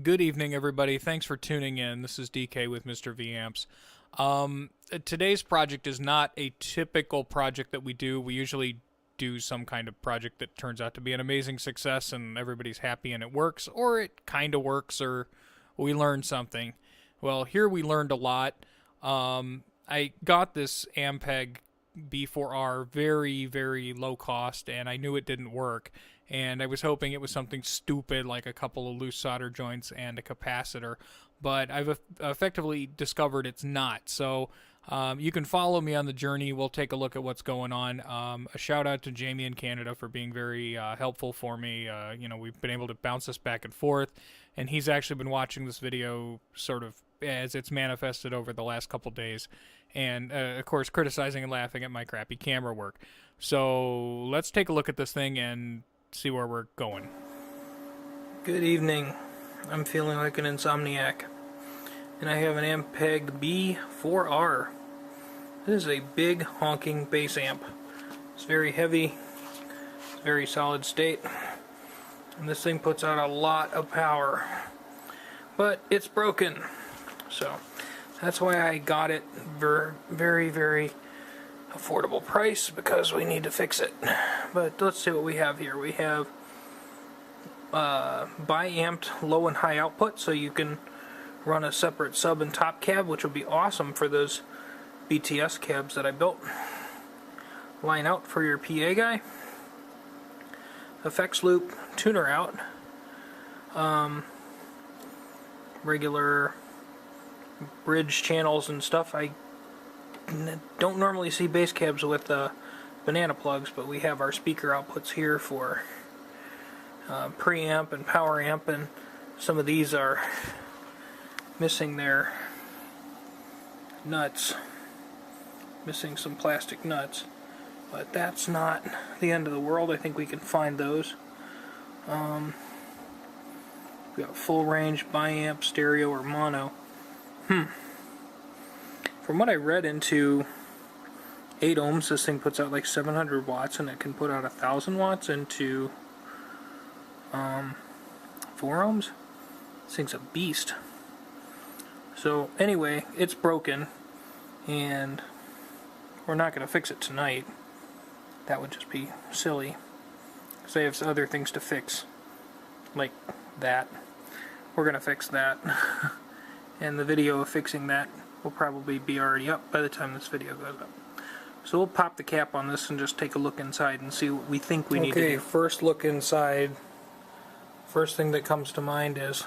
Good evening, everybody. Thanks for tuning in. This is DK with Mr. V Amps. Today's project is not a typical project that we do. We usually do some kind of project that turns out to be an amazing success and everybody's happy and it works, or it kind of works, or we learn something. Well, here we learned a lot. I got this Ampeg B4R very, very low cost, and I knew it didn't work. And I was hoping it was something stupid like a couple of loose solder joints and a capacitor, but I've effectively discovered it's not. So you can follow me on the journey. We'll take a look at what's going on. A shout out to Jamie in Canada for being very helpful for me. We've been able to bounce this back and forth, and he's actually been watching this video sort of as it's manifested over the last couple days, and of course criticizing and laughing at my crappy camera work. So let's take a look at this thing and see where we're going. Good evening. I'm feeling like an insomniac, and I have an Ampeg B4R. This is a big honking bass amp. It's very heavy, it's very solid state, and this thing puts out a lot of power, but it's broken. So that's why I got it for very, very affordable price, because we need to fix it. But let's see what we have here. We have bi-amped low and high output, so you can run a separate sub and top cab, which would be awesome for those BTS cabs that I built. Line out for your PA guy. Effects loop, tuner out. Regular bridge channels and stuff. I don't normally see bass cabs with banana plugs, but we have our speaker outputs here for preamp and power amp, and some of these are missing their nuts, missing some plastic nuts, but that's not the end of the world. I think we can find those. We got full range bi-amp, stereo, or mono. From what I read into 8 ohms, this thing puts out like 700 watts, and it can put out 1,000 watts into 4 ohms. This thing's a beast. So anyway, it's broken, and we're not going to fix it tonight. That would just be silly, because I have other things to fix, like that. We're going to fix that. And the video of fixing that will probably be already up by the time this video goes up. So we'll pop the cap on this and just take a look inside and see what we think we need to do. Okay, first look inside. First thing that comes to mind is,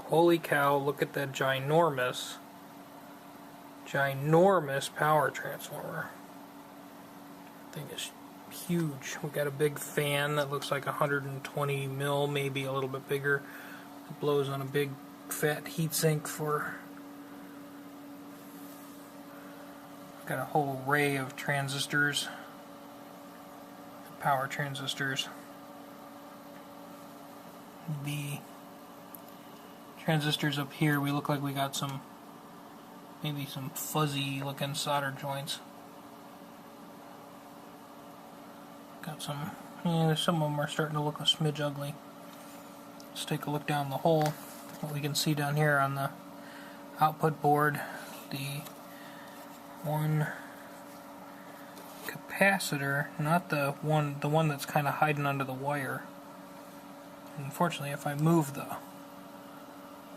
holy cow, look at that ginormous power transformer. Thing is huge. We got a big fan that looks like 120 mil, maybe a little bit bigger. It blows on a big fat heatsink for. Got a whole array of transistors, power transistors. The transistors up here, we look like we got maybe some fuzzy looking solder joints. Got some, some of them are starting to look a smidge ugly. Let's take a look down the hole. What we can see down here on the output board, the one capacitor, not the one that's kind of hiding under the wire. Unfortunately, if I move the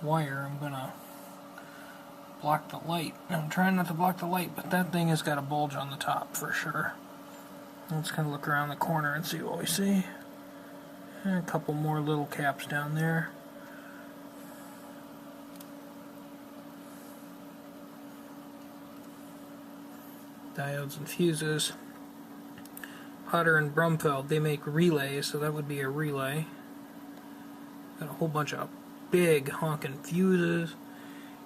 wire, I'm gonna block the light. I'm trying not to block the light, but that thing has got a bulge on the top for sure. Let's kind of look around the corner and see what we see. And a couple more little caps down there. Diodes and fuses. Potter and Brumfeld, they make relays, so that would be a relay. Got a whole bunch of big honking fuses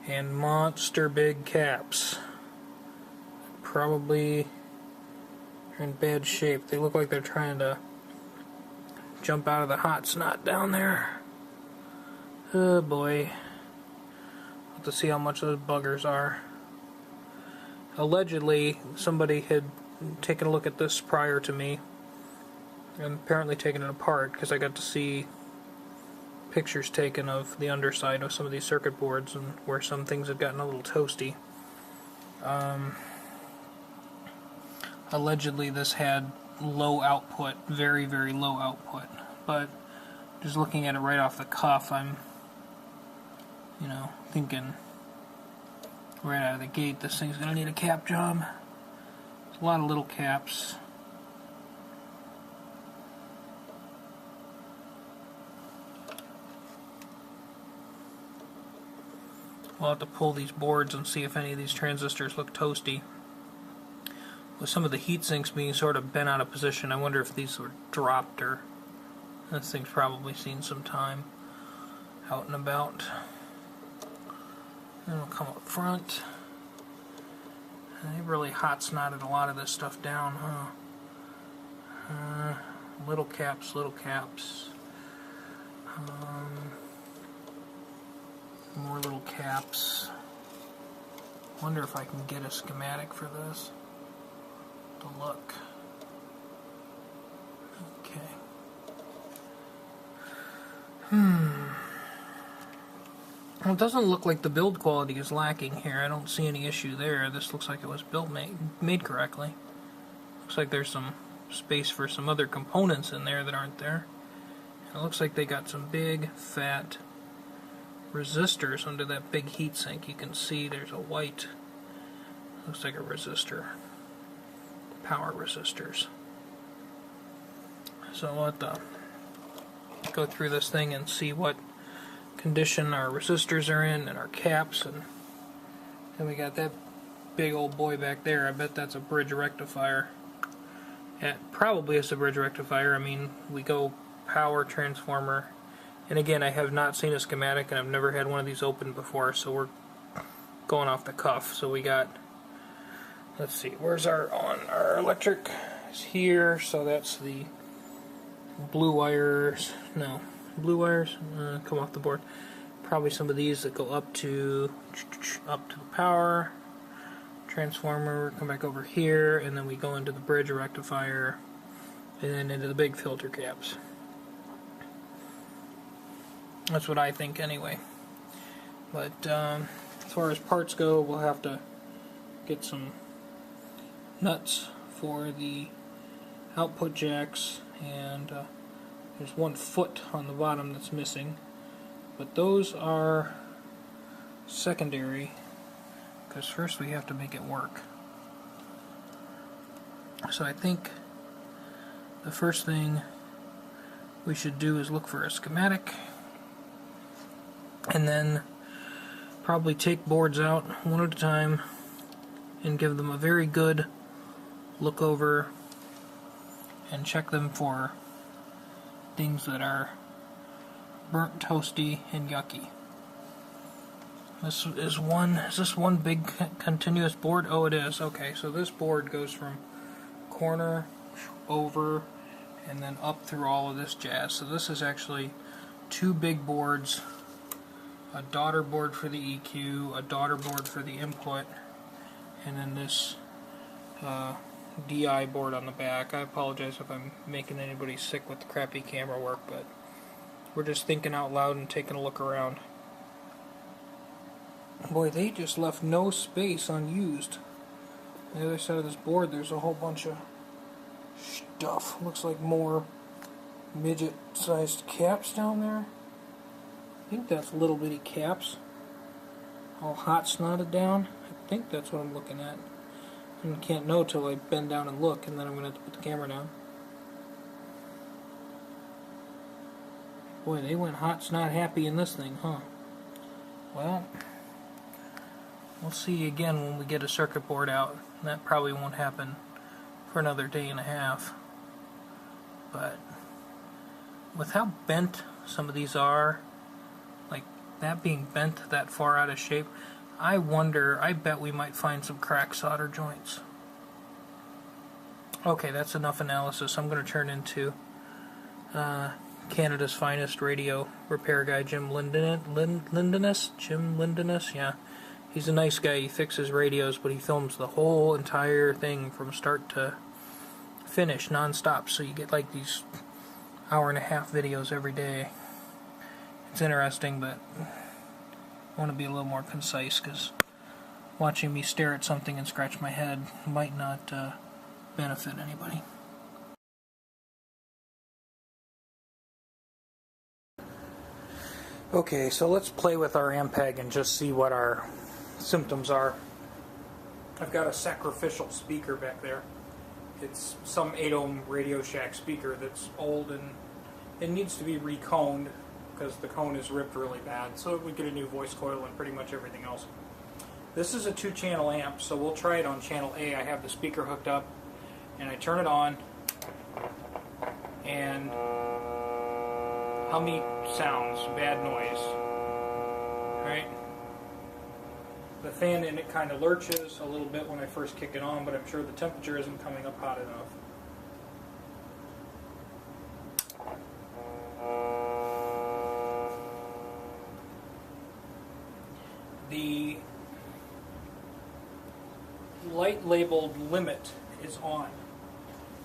and monster big caps. Probably are in bad shape. They look like they're trying to jump out of the hot snot down there. Oh boy. Have to see how much those buggers are. Allegedly, somebody had taken a look at this prior to me, and apparently taken it apart, because I got to see pictures taken of the underside of some of these circuit boards and where some things have gotten a little toasty. Allegedly this had low output, very, very low output, but just looking at it right off the cuff, I'm, thinking right out of the gate this thing's going to need a cap job. There's a lot of little caps. We'll have to pull these boards and see if any of these transistors look toasty. With some of the heat sinks being sort of bent out of position, I wonder if these were dropped, or this thing's probably seen some time out and about. Then we'll come up front. They really hot snotted a lot of this stuff down, huh? Little caps, little caps. More little caps. Wonder if I can get a schematic for this to look. Okay. Well, it doesn't look like the build quality is lacking here. I don't see any issue there. This looks like it was made correctly. Looks like there's some space for some other components in there that aren't there. And it looks like they got some big, fat resistors under that big heatsink. You can see there's a white, looks like a resistor, power resistors. So I'll have to go through this thing and see what condition our resistors are in and our caps, and then we got that big old boy back there. I bet that's a bridge rectifier. It probably is a bridge rectifier. I mean, we go power transformer. And again, I have not seen a schematic, and I've never had one of these open before, so we're going off the cuff. So we got, let's see, where's our electric is here, so that's the blue wires, no, blue wires, come off the board. Probably some of these that go up to the power transformer, come back over here, and then we go into the bridge rectifier, and then into the big filter caps. That's what I think anyway. But as far as parts go, we'll have to get some nuts for the output jacks, and there's 1 foot on the bottom that's missing. But those are secondary, because first we have to make it work. So I think the first thing we should do is look for a schematic, and then probably take boards out one at a time and give them a very good look over and check them for things that are burnt, toasty, and yucky. This is this one big continuous board? Oh, it is. Okay, so this board goes from corner over and then up through all of this jazz. So this is actually 2 big boards, a daughter board for the EQ, a daughter board for the input, and then this DI board on the back. I apologize if I'm making anybody sick with the crappy camera work, but we're just thinking out loud and taking a look around. Boy, they just left no space unused. On the other side of this board, there's a whole bunch of stuff. Looks like more midget-sized caps down there. I think that's little bitty caps, all hot snotted down. I think that's what I'm looking at. And I can't know till I bend down and look, and then I'm going to have to put the camera down. Boy, they went hot snot happy in this thing, huh? Well, we'll see again when we get a circuit board out. That probably won't happen for another day and a half. But with how bent some of these are, like that being bent that far out of shape, I bet we might find some cracked solder joints. Okay, that's enough analysis. I'm going to turn into Canada's finest radio repair guy, Jim Lindenus, yeah. He's a nice guy. He fixes radios, but he films the whole entire thing from start to finish, non-stop. So you get like these hour-and-a-half videos every day. It's interesting, but I want to be a little more concise because watching me stare at something and scratch my head might not benefit anybody. Okay, so let's play with our Ampeg and just see what our symptoms are. I've got a sacrificial speaker back there. It's some 8-ohm Radio Shack speaker that's old and it needs to be reconed because the cone is ripped really bad, so we get a new voice coil and pretty much everything else. This is a 2-channel amp, so we'll try it on channel A. I have the speaker hooked up and I turn it on and hummy sounds, bad noise, right? The fan in it kind of lurches a little bit when I first kick it on, but I'm sure the temperature isn't coming up hot enough. The light labeled limit is on,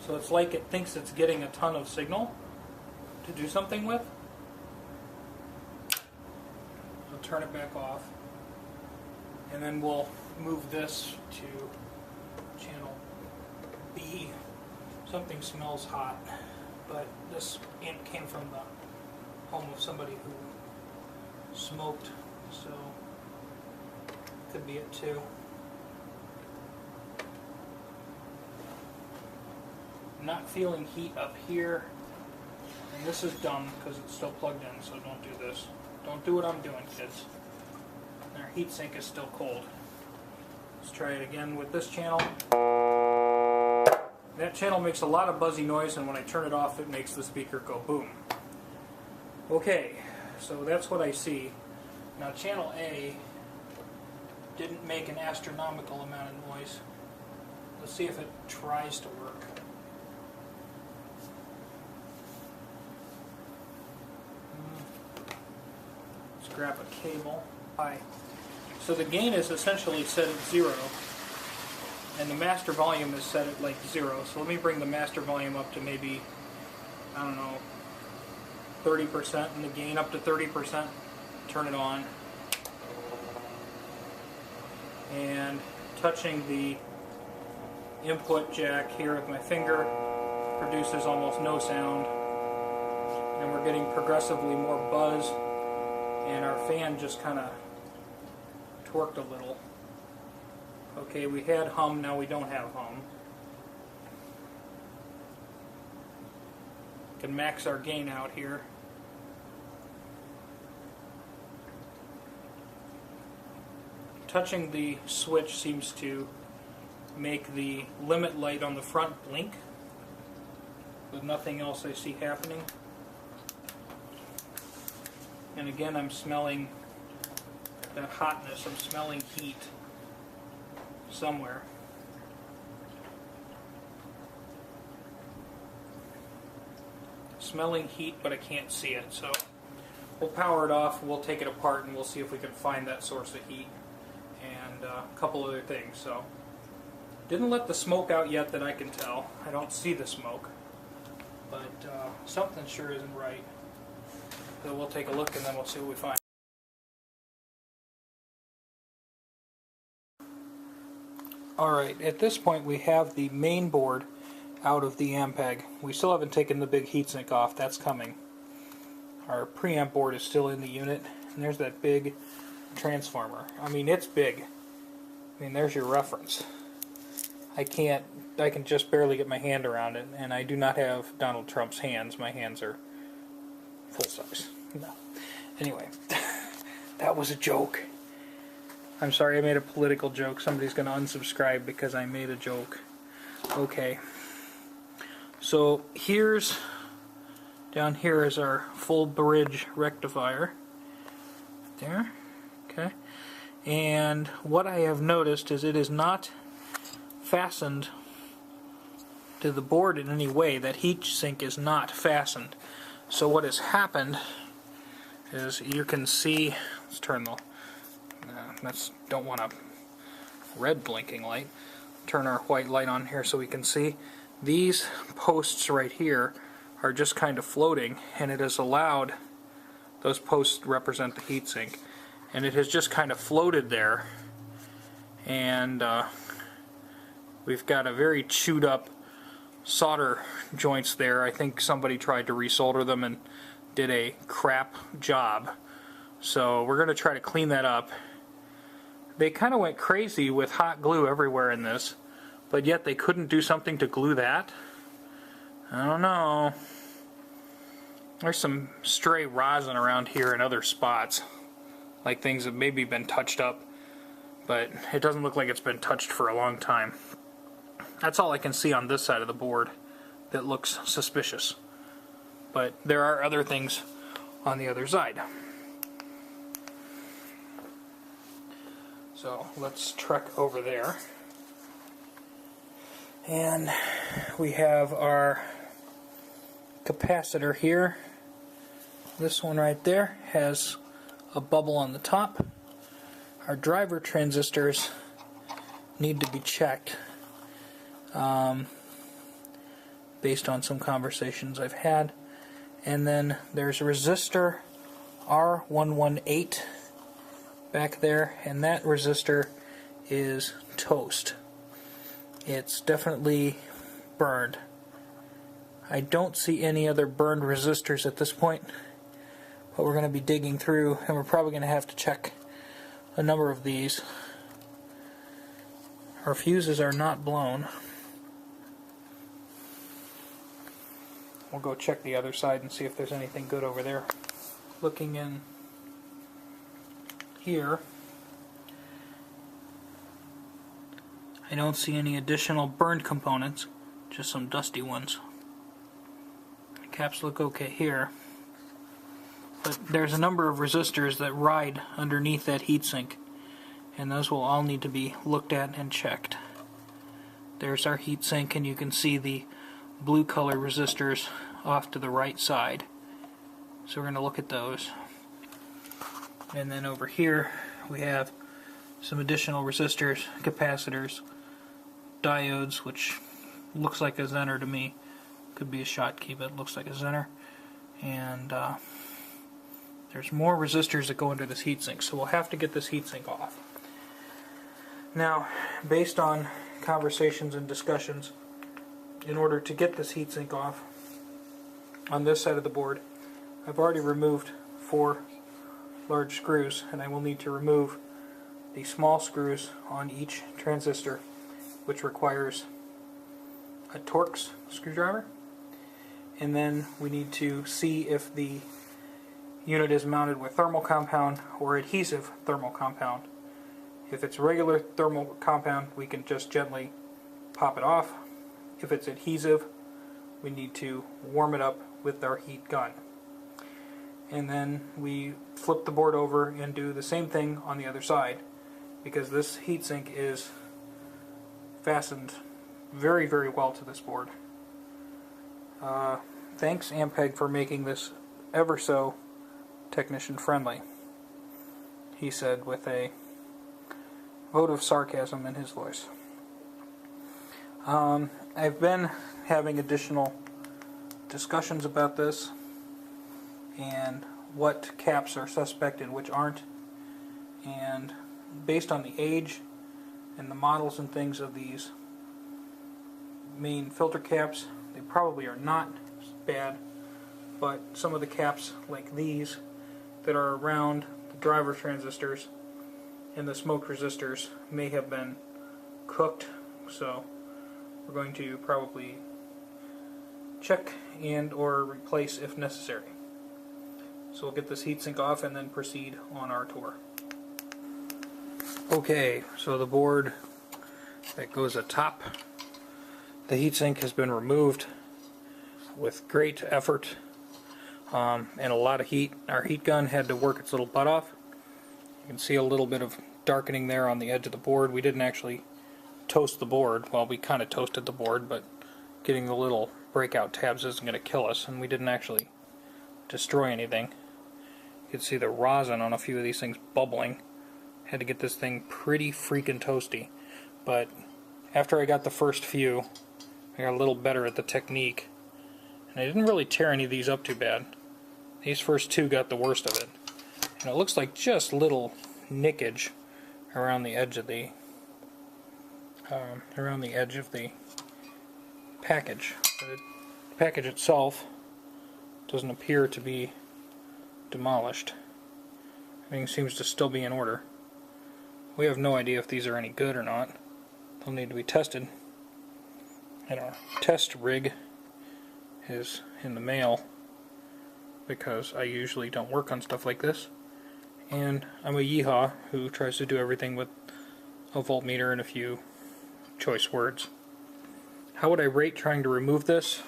so it's like it thinks it's getting a ton of signal to do something with. I'll turn it back off, and then we'll move this to channel B. Something smells hot, but this amp came from the home of somebody who smoked, so could be it too. I'm not feeling heat up here. And this is dumb because it's still plugged in, so don't do this. Don't do what I'm doing, kids. Our heatsink is still cold. Let's try it again with this channel. That channel makes a lot of buzzy noise, and when I turn it off, it makes the speaker go boom. Okay, so that's what I see. Now channel A didn't make an astronomical amount of noise. Let's see if it tries to work. Let's grab a cable. So the gain is essentially set at 0, and the master volume is set at like 0. So let me bring the master volume up to maybe, I don't know, 30%, and the gain up to 30%. Turn it on. And touching the input jack here with my finger produces almost no sound, and we're getting progressively more buzz, and our fan just kind of torqued a little. Okay, we had hum, now we don't have hum. Can max our gain out here. Touching the switch seems to make the limit light on the front blink, with nothing else I see happening. And again, I'm smelling that hotness, I'm smelling heat somewhere. Smelling heat, but I can't see it, so we'll power it off, we'll take it apart, and we'll see if we can find that source of heat. And a couple other things. So, didn't let the smoke out yet that I can tell. I don't see the smoke, but something sure isn't right. So we'll take a look and then we'll see what we find. Alright, at this point we have the main board out of the Ampeg. We still haven't taken the big heatsink off. That's coming. Our preamp board is still in the unit, and there's that big transformer. I mean, it's big. I mean, there's your reference. I can just barely get my hand around it, and I do not have Donald Trump's hands. My hands are full size. No. Anyway, that was a joke. I'm sorry I made a political joke. Somebody's going to unsubscribe because I made a joke. Okay. So down here is our full bridge rectifier. There. Okay, and what I have noticed is it is not fastened to the board in any way. That heat sink is not fastened. So what has happened is you can see, let's turn the, don't want a red blinking light. Turn our white light on here so we can see. These posts right here are just kind of floating, and it has allowed Those posts represent the heatsink, and it has just kind of floated there, and we've got a very chewed up solder joints there. I think somebody tried to resolder them and did a crap job. So we're going to try to clean that up. They kind of went crazy with hot glue everywhere in this, but yet they couldn't do something to glue that. I don't know. There's some stray rosin around here in other spots, like things have maybe been touched up, but it doesn't look like it's been touched for a long time. That's all I can see on this side of the board that looks suspicious. But there are other things on the other side. So let's trek over there. And we have our capacitor here. This one right there has a bubble on the top. Our driver transistors need to be checked based on some conversations I've had. And then there's a resistor R118 back there, and that resistor is toast. It's definitely burned. I don't see any other burned resistors at this point, but we're going to be digging through, and we're probably going to have to check a number of these. Our fuses are not blown. We'll go check the other side and see if there's anything good over there. Looking in here, I don't see any additional burned components, just some dusty ones. The caps look okay here, but there's a number of resistors that ride underneath that heatsink, and those will all need to be looked at and checked. There's our heatsink, and you can see the blue color resistors off to the right side. So we're going to look at those. And then over here we have some additional resistors, capacitors, diodes, which looks like a Zener to me. Could be a Schottky, but it looks like a Zener. And there's more resistors that go under this heatsink, so we'll have to get this heatsink off. Now, based on conversations and discussions, in order to get this heatsink off on this side of the board, I've already removed 4 large screws, and I will need to remove the small screws on each transistor, which requires a Torx screwdriver. And then we need to see if the unit is mounted with thermal compound or adhesive thermal compound. If it's regular thermal compound, we can just gently pop it off. If it's adhesive, we need to warm it up with our heat gun. And then we flip the board over and do the same thing on the other side, because this heatsink is fastened very, very well to this board. Thanks Ampeg for making this ever so technician friendly, he said with a vote of sarcasm in his voice. I've been having additional discussions about this and what caps are suspect and which aren't, and based on the age and the models and things of these main filter caps, they probably are not bad, but some of the caps like these that are around the driver transistors and the smoke resistors may have been cooked, so we're going to probably check and or replace if necessary. So we'll get this heatsink off and then proceed on our tour. Okay, so the board that goes atop the heatsink has been removed with great effort and a lot of heat. Our heat gun had to work its little butt off. You can see a little bit of darkening there on the edge of the board. We didn't actually toast the board. Well, we kind of toasted the board, but getting the little breakout tabs isn't going to kill us, and we didn't actually destroy anything. You can see the rosin on a few of these things bubbling. Had to get this thing pretty freaking toasty, but after I got the first few, I got a little better at the technique, and I didn't really tear any of these up too bad. These first two got the worst of it. And it looks like just little nickage around the edge of the package. The package itself doesn't appear to be demolished. Everything seems to still be in order. We have no idea if these are any good or not. They'll need to be tested. And our test rig is in the mail because I usually don't work on stuff like this. And I'm a yeehaw who tries to do everything with a voltmeter and a few choice words. How would I rate trying to remove this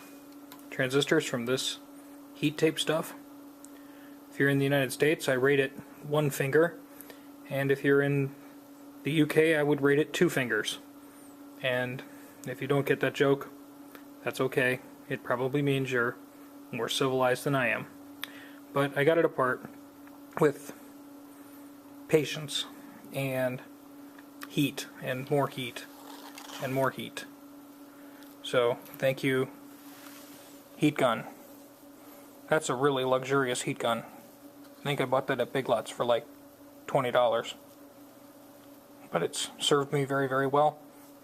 transistors from this heat tape stuff? If you're in the United States, I rate it 1 finger, and if you're in the UK, I would rate it 2 fingers. And if you don't get that joke, that's okay. It probably means you're more civilized than I am. But I got it apart with patience and heat and more heat and more heat. So thank you, heat gun. That's a really luxurious heat gun. I think I bought that at Big Lots for like $20. But it's served me very, very well,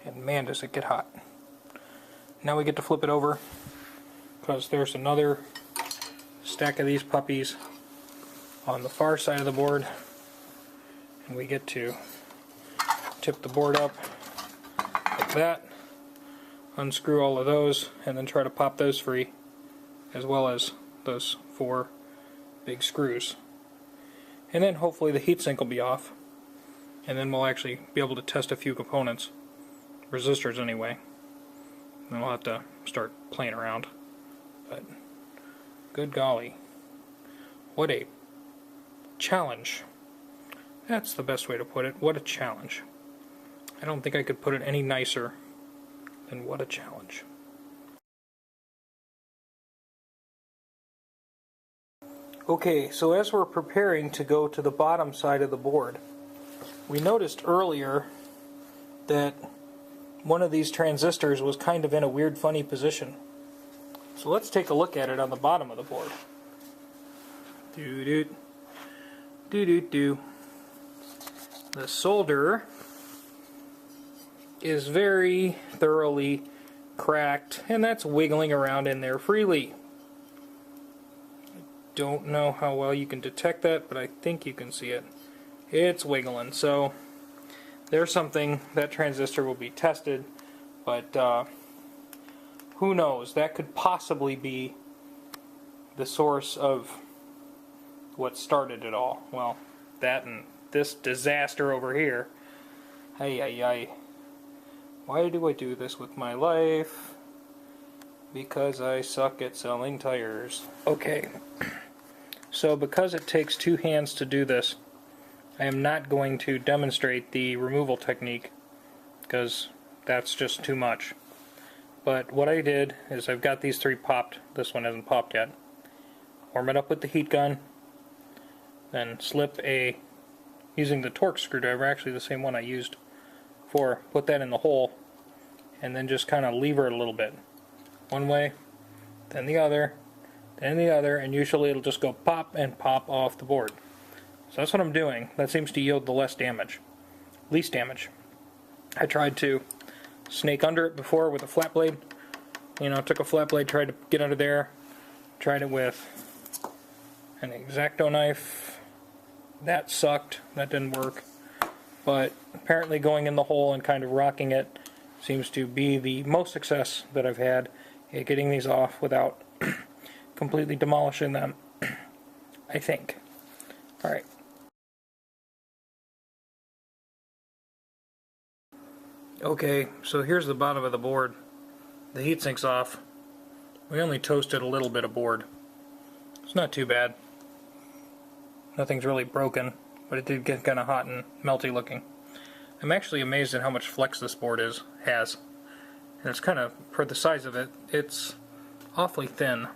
and man does it get hot. Now we get to flip it over, because there's another stack of these puppies on the far side of the board, and we get to tip the board up like that, unscrew all of those, and then try to pop those free, as well as those 4 big screws. And then hopefully the heatsink will be off, and then we'll actually be able to test a few components, resistors anyway. Then we'll have to start playing around. But good golly, what a challenge. That's the best way to put it. What a challenge. I don't think I could put it any nicer than what a challenge. Okay, so as we're preparing to go to the bottom side of the board, we noticed earlier that one of these transistors was kind of in a weird, funny position. So let's take a look at it on the bottom of the board. Doo-doo. Doo-doo-doo. The solder is very thoroughly cracked, and that's wiggling around in there freely. Don't know how well you can detect that, but I think you can see it. It's wiggling, so there's something. That transistor will be tested, but who knows? That could possibly be the source of what started it all. Well, that and this disaster over here. Ay, ay, ay. Why do I do this with my life? Because I suck at selling tires. Okay. So because it takes 2 hands to do this, I am not going to demonstrate the removal technique because that's just too much. But what I did is I've got these 3 popped. This one hasn't popped yet. Warm it up with the heat gun, then slip using the Torx screwdriver, actually the same one I used before, put that in the hole, and then just kind of lever it a little bit. One way, then the other, and usually it'll just go pop and pop off the board. So that's what I'm doing. That seems to yield the least damage. I tried to snake under it before with a flat blade. Took a flat blade, tried to get under there. Tried it with an X-Acto knife. That sucked. That didn't work. But apparently going in the hole and kind of rocking it seems to be the most success that I've had at getting these off without completely demolishing them, I think. Alright. Okay, so here's the bottom of the board. The heatsink's off. We only toasted a little bit of board. It's not too bad. Nothing's really broken, but it did get kind of hot and melty looking. I'm actually amazed at how much flex this board has. And it's kind of, for the size of it, it's awfully thin.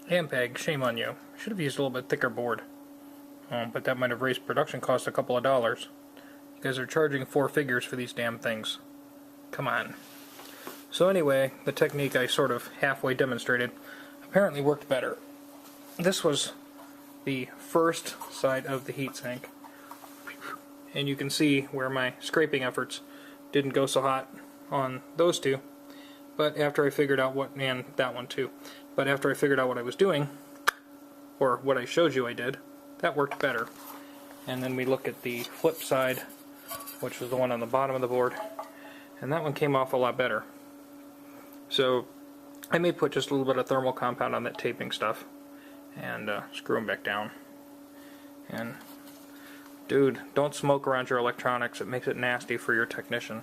Ampeg, shame on you. Should have used a little bit thicker board. But that might have raised production costs a couple of dollars. You guys are charging 4 figures for these damn things. Come on. So anyway, the technique I sort of halfway demonstrated apparently worked better. this was the first side of the heatsink, and you can see where my scraping efforts didn't go so hot on those two. But after I figured out what, and that one too, but after I figured out what I was doing, or what I showed you I did, that worked better. And then we look at the flip side, which was the one on the bottom of the board, and that one came off a lot better. So I may put just a little bit of thermal compound on that taping stuff and screw them back down. And dude, don't smoke around your electronics. It makes it nasty for your technician.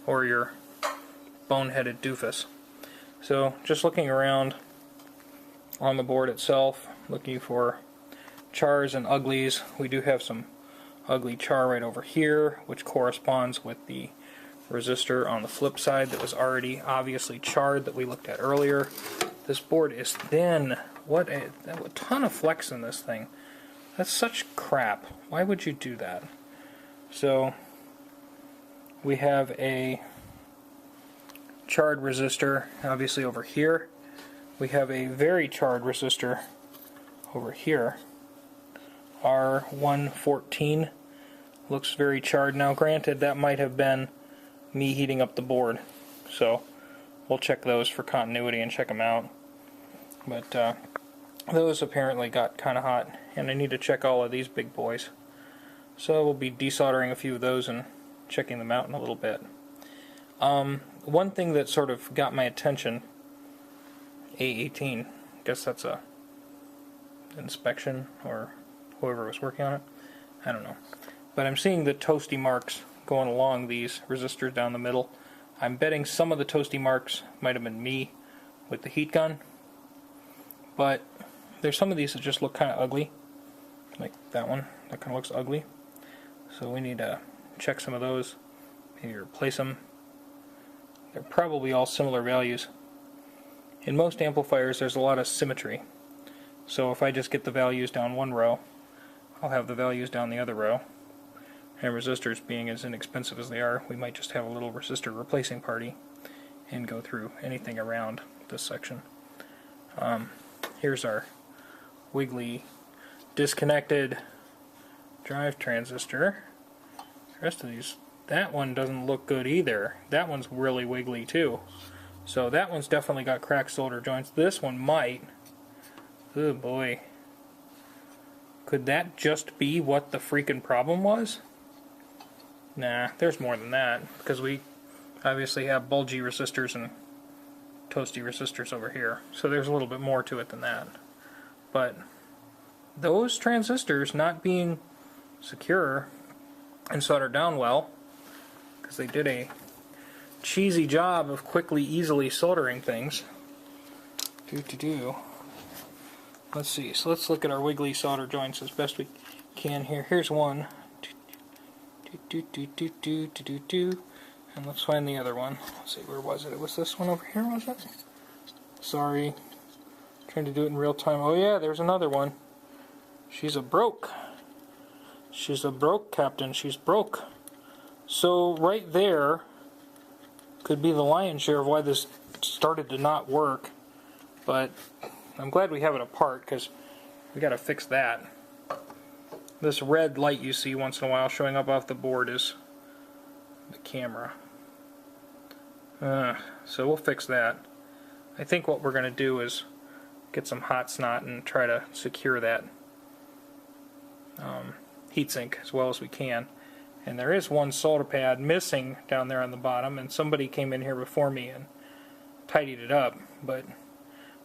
Or your boneheaded doofus. So just looking around on the board itself, looking for chars and uglies. We do have some ugly char right over here, which corresponds with the resistor on the flip side that was already obviously charred that we looked at earlier. This board is thin. What a ton of flex in this thing. That's such crap. Why would you do that? So we have a charred resistor obviously over here. We have a very charred resistor over here. R114 looks very charred. Now granted, that might have been me heating up the board, so we'll check those for continuity and check them out. But those apparently got kind of hot, and I need to check all of these big boys. So we'll be desoldering a few of those and checking them out in a little bit. One thing that sort of got my attention, A18, I guess that's a inspection, or whoever was working on it, I don't know. But I'm seeing the toasty marks going along these resistors down the middle. I'm betting some of the toasty marks might have been me with the heat gun, but there's some of these that just look kind of ugly, like that one, that kind of looks ugly. So we need to check some of those, maybe replace them. They're probably all similar values. In most amplifiers there's a lot of symmetry, so if I just get the values down one row, I'll have the values down the other row. And resistors being as inexpensive as they are, we might just have a little resistor replacing party and go through anything around this section. Here's our wiggly disconnected drive transistor. The rest of these, that one doesn't look good either. That one's really wiggly too. So that one's definitely got cracked solder joints. This one might. Oh boy. Could that just be what the freaking problem was? Nah, there's more than that, because we obviously have bulgy resistors and toasty resistors over here. So there's a little bit more to it than that. But those transistors not being secure and soldered down well, because they did a cheesy job of quickly, easily soldering things. Let's see, so let's look at our wiggly solder joints as best we can here. Here's one. And let's find the other one. Let's see, where was it? It was this one over here, was it? Sorry. Trying to do it in real time. Oh yeah, there's another one. She's a broke. She's a broke, Captain. She's broke. So right there could be the lion's share of why this started to not work. But I'm glad we have it apart, because we got to fix that. This red light you see once in a while showing up off the board is the camera. So we'll fix that. I think what we're going to do is get some hot snot and try to secure that heatsink as well as we can. And there is one solder pad missing down there on the bottom, and somebody came in here before me and tidied it up, but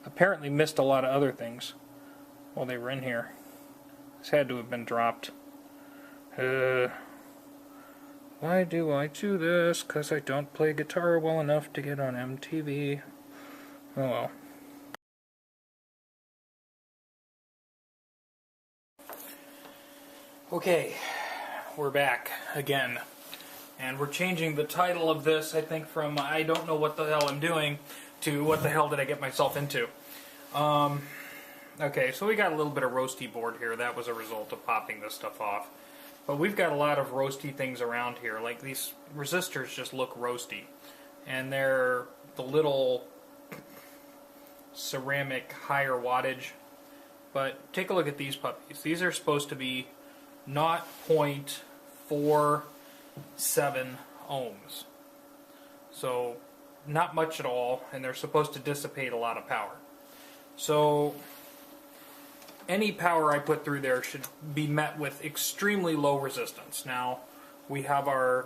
apparently missed a lot of other things while they were in here. This had to have been dropped. Why do I do this? Because I don't play guitar well enough to get on MTV. Oh well. Okay, we're back again. And we're changing the title of this, I think, from I don't know what the hell I'm doing to what the hell did I get myself into. Okay, so we got a little bit of roasty board here. That was a result of popping this stuff off. But we've got a lot of roasty things around here. Like these resistors just look roasty. And they're the little ceramic higher wattage. But take a look at these puppies. These are supposed to be 0.47 ohms. So not much at all, and they're supposed to dissipate a lot of power. So any power I put through there should be met with extremely low resistance. Now, we have our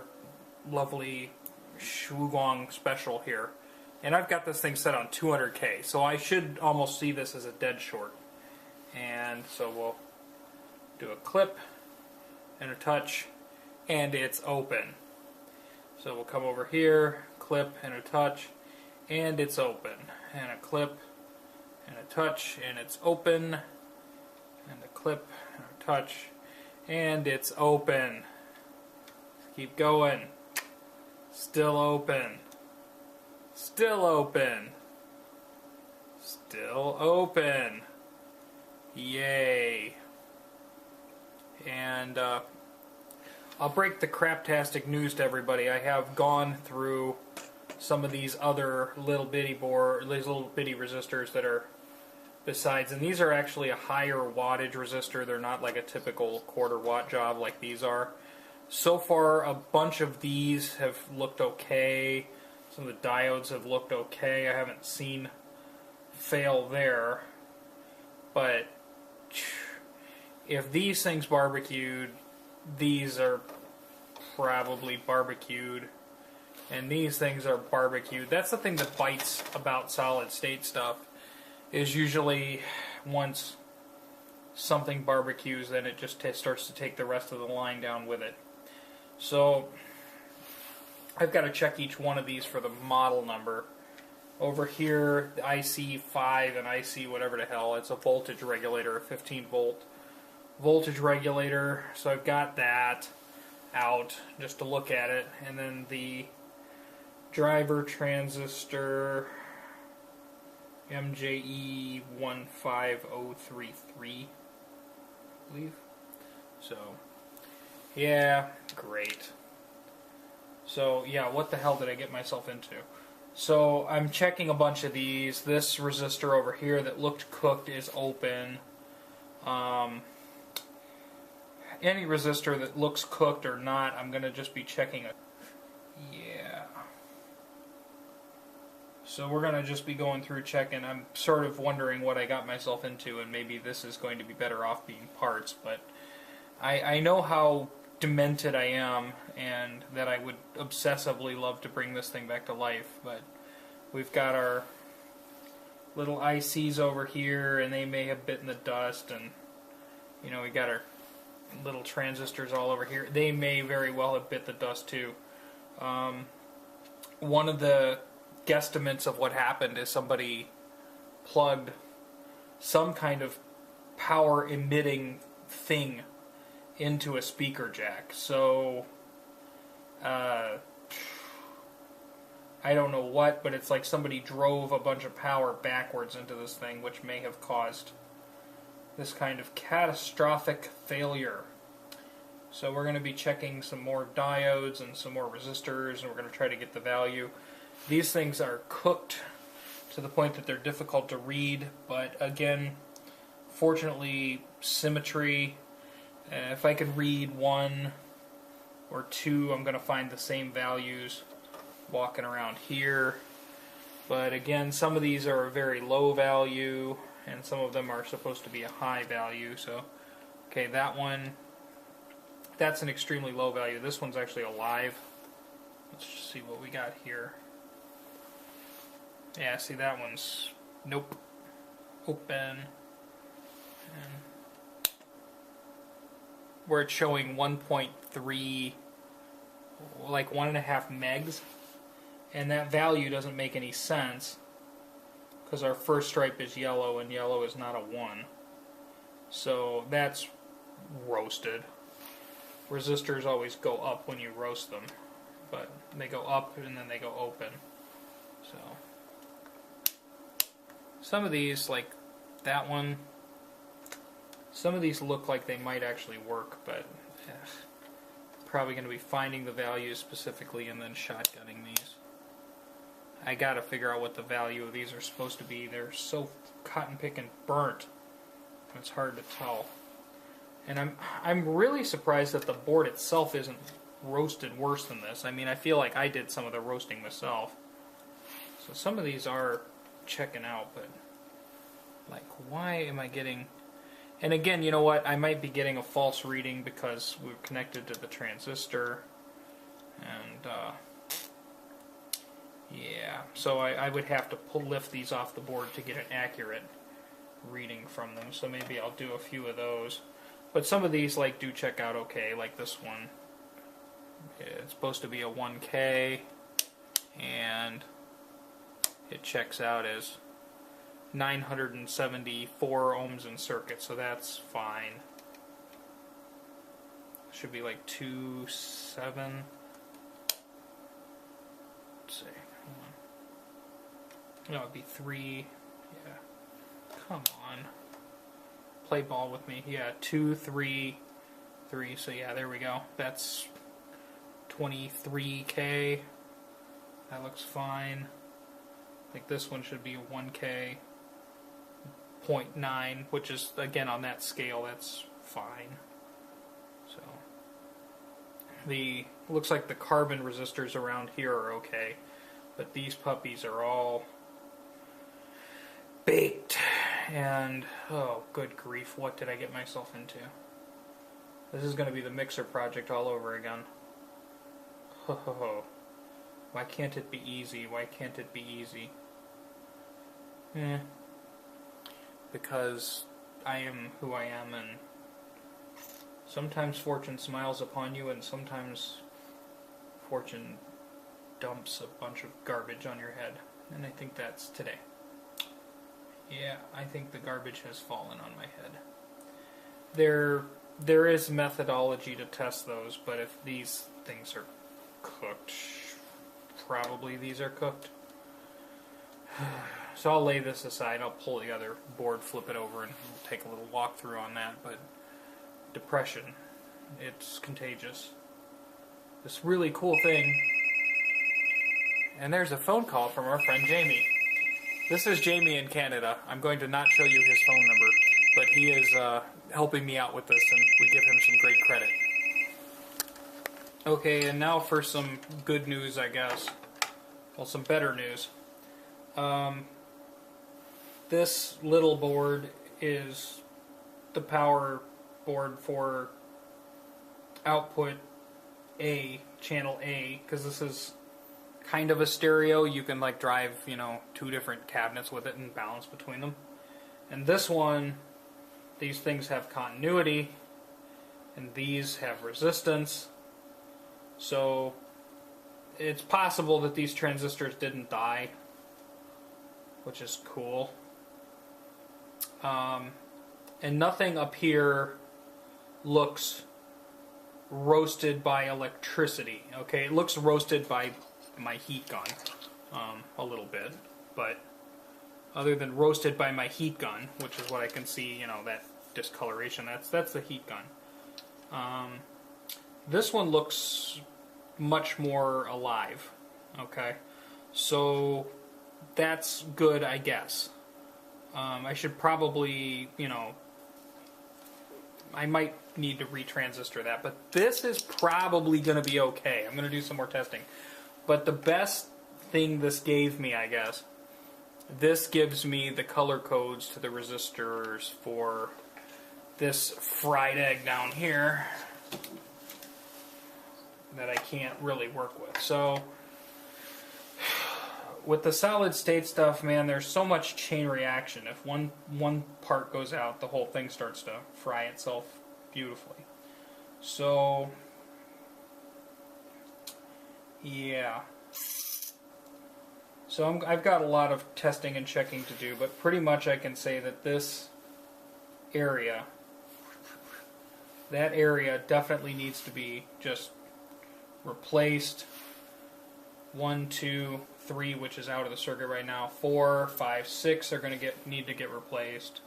lovely Shugong special here, and I've got this thing set on 200K, so I should almost see this as a dead short. And so we'll do a clip and a touch, and it's open. So we'll come over here, clip and a touch, and it's open. And a clip and a touch, and it's open. And a clip and a touch, and it's open. Keep going. Still open. Still open. Still open. Yay. And I'll break the craptastic news to everybody. I have gone through some of these other little bitty resistors that are besides, and these are actually a higher wattage resistor. They're not like a typical quarter watt job like these are. So far, a bunch of these have looked okay. Some of the diodes have looked okay. I haven't seen fail there. But if these things barbecued, these are probably barbecued. And these things are barbecued. That's the thing that bites about solid state stuff, is usually once something barbecues, then it just starts to take the rest of the line down with it. So I've got to check each one of these for the model number. Over here, the IC5 and IC whatever the hell, it's a voltage regulator, a 15 volt voltage regulator. So I've got that out just to look at it. And then the driver transistor MJE15033, I believe. So, yeah, great. So, yeah, what the hell did I get myself into? So, I'm checking a bunch of these. This resistor over here that looked cooked is open. Any resistor that looks cooked or not, I'm going to just be checking it. Yeah. So we're going to just be going through checking. I'm sort of wondering what I got myself into, and maybe this is going to be better off being parts, but I know how demented I am, and that I would obsessively love to bring this thing back to life, but we've got our little ICs over here, and they may have bitten the dust, and you know, we got our little transistors all over here. They may very well have bit the dust too. One of the guesstimates of what happened is somebody plugged some kind of power emitting thing into a speaker jack. So I don't know what, but it's like somebody drove a bunch of power backwards into this thing, which may have caused this kind of catastrophic failure. So we're going to be checking some more diodes and some more resistors, and we're going to try to get the value. These things are cooked to the point that they're difficult to read, but again, fortunately, symmetry. If I could read 1 or 2, I'm going to find the same values walking around here. But again, some of these are a very low value, and some of them are supposed to be a high value. So, okay, that one, that's an extremely low value. This one's actually alive. Let's just see what we got here. Yeah, see, that one's, nope, open, and where it's showing 1.3, like 1.5 megs, and that value doesn't make any sense, because our first stripe is yellow, and yellow is not a 1. So that's roasted. Resistors always go up when you roast them, but they go up and then they go open. So some of these, like that one, some of these look like they might actually work, but probably going to be finding the values specifically and then shotgunning these. I gotta figure out what the value of these are supposed to be. They're so cotton picking burnt. It's hard to tell. And I'm really surprised that the board itself isn't roasted worse than this. I mean, I feel like I did some of the roasting myself. So some of these are checking out, but like, why am I getting... And again, you know what? I might be getting a false reading because we're connected to the transistor. And, yeah. So I would have to lift these off the board to get an accurate reading from them. So maybe I'll do a few of those. But some of these, like, do check out okay. Like this one. It's supposed to be a 1K. And it checks out as 974 ohms in circuit, so that's fine. Should be like 2.7. Let's see. No, it'd be 3. Yeah. Come on. Play ball with me. Yeah, 2, 3, 3. So yeah, there we go. That's 23K. That looks fine. Like this one should be a 1K. 0.9, which is, again, on that scale, that's fine. So, looks like the carbon resistors around here are okay, but these puppies are all baked, and, oh, good grief, what did I get myself into? This is going to be the mixer project all over again. Ho ho ho. Why can't it be easy? Why can't it be easy? Because I am who I am, and sometimes fortune smiles upon you, and sometimes fortune dumps a bunch of garbage on your head. And I think that's today. Yeah, I think the garbage has fallen on my head. There is methodology to test those, but if these things are cooked, probably these are cooked. So I'll lay this aside, I'll pull the other board, flip it over, and we'll take a little walkthrough on that. But depression, it's contagious. This really cool thing, and there's a phone call from our friend Jamie. This is Jamie in Canada. I'm going to not show you his phone number, but he is helping me out with this, and we give him some great credit. Okay, and now for some good news, I guess. Well, some better news. This little board is the power board for output A, channel A, because this is kind of a stereo. You can like drive, two different cabinets with it and balance between them. And this one, these things have continuity, and these have resistance. So it's possible that these transistors didn't die, which is cool. And nothing up here looks roasted by electricity. Okay, it looks roasted by my heat gun a little bit, but other than roasted by my heat gun, which is what I can see, that discoloration, that's the heat gun. This one looks much more alive. Okay, so that's good, I guess. I should probably, I might need to retransistor that, but this is probably going to be okay. I'm going to do some more testing. But the best thing this gave me, I guess, this gives me the color codes to the resistors for this fried egg down here that I can't really work with. So with the solid state stuff, man, there's so much chain reaction. If one part goes out, the whole thing starts to fry itself beautifully. So yeah. So I've got a lot of testing and checking to do, but pretty much I can say that this area, that area definitely needs to be just replaced. 1, 2, 3, which is out of the circuit right now. 4, 5, 6 are going to need to get replaced.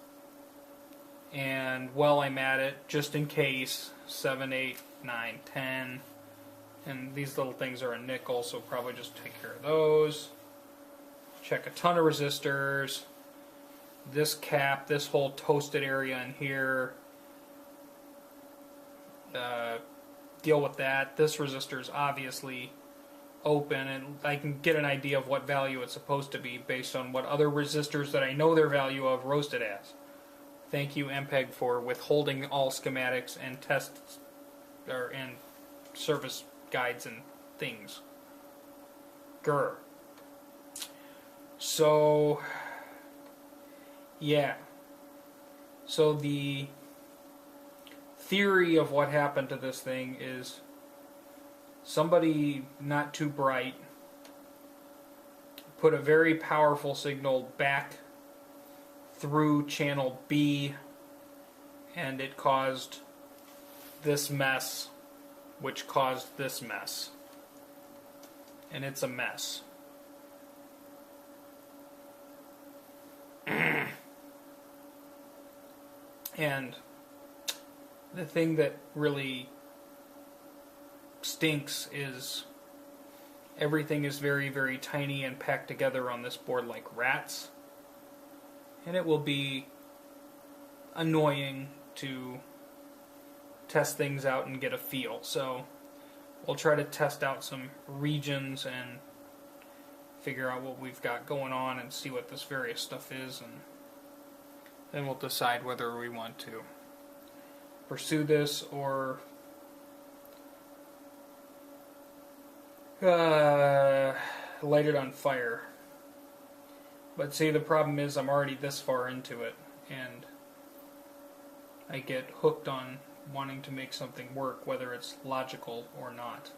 And while I'm at it, just in case, 7, 8, 9, 10. And these little things are a nickel, so probably just take care of those. check a ton of resistors, this cap, this whole toasted area in here, deal with that. This resistor is obviously open, and I can get an idea of what value it's supposed to be based on what other resistors that I know their value of roasted as. Thank you, Ampeg, for withholding all schematics and tests and service guides and things. Grr. So, yeah. So the theory of what happened to this thing is somebody not too bright put a very powerful signal back through channel B, and it caused this mess, which caused this mess. And it's a mess. And the thing that really stinks is everything is very, very tiny and packed together on this board like rats. And it will be annoying to test things out and get a feel. So we'll try to test out some regions and figure out what we've got going on and see what this various stuff is, and then we'll decide whether we want to pursue this or light it on fire. But see, the problem is I'm already this far into it, and I get hooked on wanting to make something work, whether it's logical or not.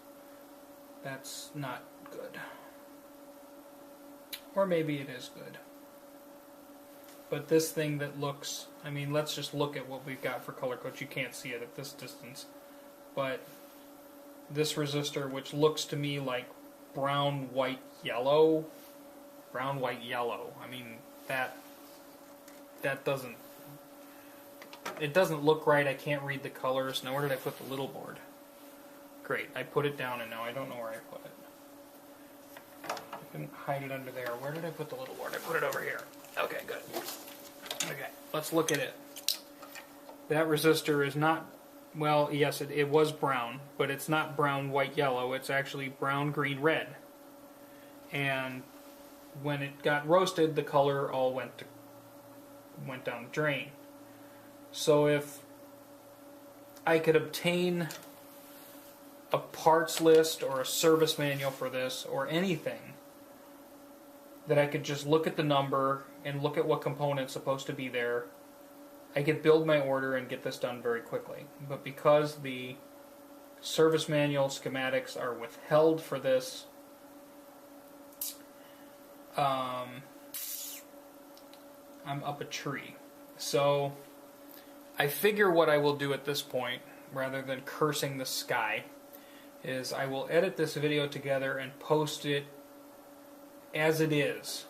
That's not good. Or maybe it is good. But this thing that looks, I mean, let's just look at what we've got for color codes. You can't see it at this distance. But this resistor, which looks to me like brown, white, yellow. Brown, white, yellow. I mean, that doesn't, it doesn't look right. I can't read the colors. Now, where did I put the little board? Great, I put it down and now I don't know where I put it. I couldn't hide it under there. Where did I put the little board? I put it over here. Okay, good. Okay, let's look at it. That resistor is not, well, yes, it was brown, but it's not brown, white, yellow. It's actually brown, green, red. And when it got roasted, the color all went down the drain. So if I could obtain a parts list or a service manual for this or anything, that I could just look at the number and look at what component's supposed to be there, I could build my order and get this done very quickly. But because the service manual schematics are withheld for this, I'm up a tree. So I figure what I will do at this point, rather than cursing the sky, is I will edit this video together and post it as it is.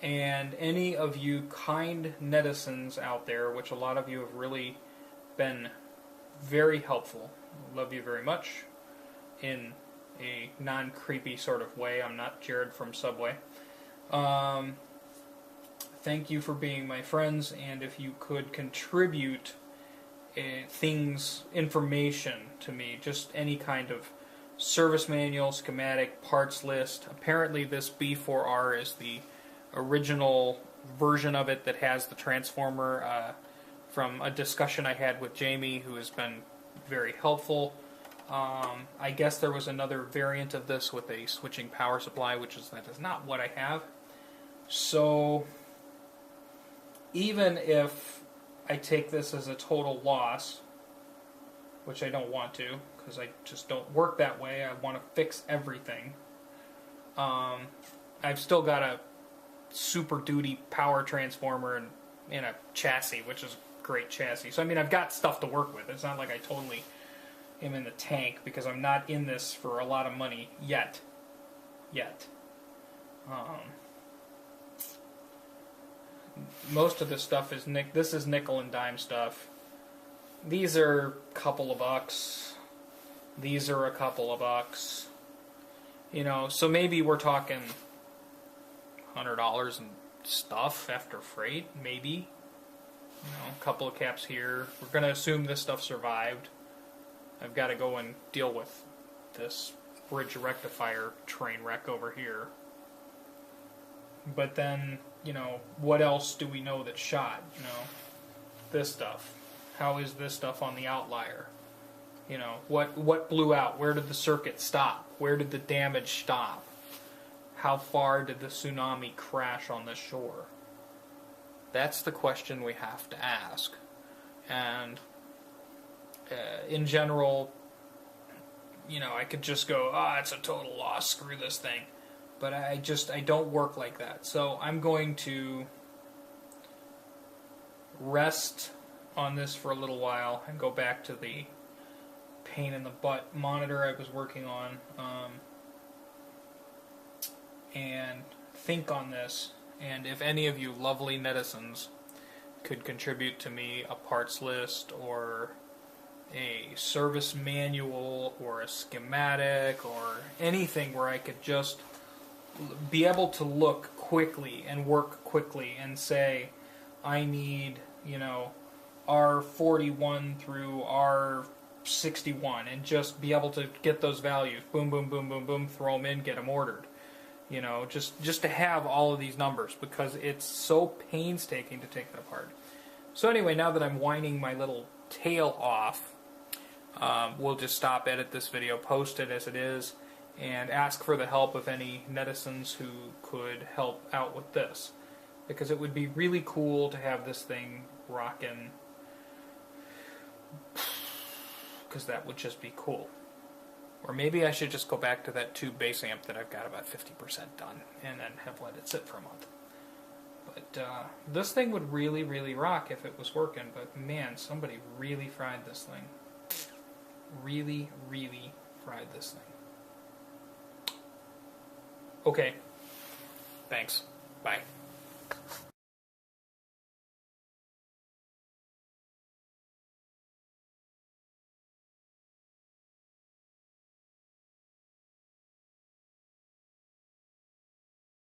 And any of you kind netizens out there, which a lot of you have really been very helpful, love you very much, in a non-creepy sort of way. I'm not Jared from Subway. Thank you for being my friends, and if you could contribute information to me, just any kind of service manual, schematic, parts list. Apparently this B4R is the original version of it that has the transformer, from a discussion I had with Jamie, who has been very helpful. I guess there was another variant of this with a switching power supply, that is not what I have. So even if I take this as a total loss, which I don't want to, because I just don't work that way, I want to fix everything, I've still got a Super Duty power transformer in a chassis, which is a great chassis. So I mean, I've got stuff to work with. It's not like I totally am in the tank, because I'm not in this for a lot of money yet. Most of this stuff is this is nickel and dime stuff. These are a couple of bucks. These are a couple of bucks. You know, so maybe we're talking $100 in stuff after freight, maybe. You know, a couple of caps here. We're going to assume this stuff survived. I've got to go and deal with this bridge rectifier train wreck over here. But then, you know, what else do we know that's shot? You know, this stuff. How is this stuff on the outlier? You know, what blew out? Where did the circuit stop? Where did the damage stop? How far did the tsunami crash on the shore? That's the question we have to ask. And in general, you know, I could just go, it's a total loss, screw this thing. But I don't work like that. So I'm going to rest on this for a little while and go back to the pain in the butt monitor I was working on, and think on this. And if any of you lovely netizens could contribute to me a parts list or a service manual or a schematic or anything where I could just be able to look quickly and work quickly and say, I need, you know, R41 through R61, and just be able to get those values, boom, boom, boom, boom, boom, throw them in, get them ordered. You know, just to have all of these numbers, because it's so painstaking to take that apart. So anyway, now that I'm whining my little tail off, we'll just stop, edit this video, post it as it is, and ask for the help of any netizens who could help out with this. Because it would be really cool to have this thing rocking, because that would just be cool. Or maybe I should just go back to that tube bass amp that I've got about 50% done, and then have let it sit for a month. But this thing would really, really rock if it was working, but man, somebody really fried this thing. Really, really fried this thing. Okay. Thanks. Bye.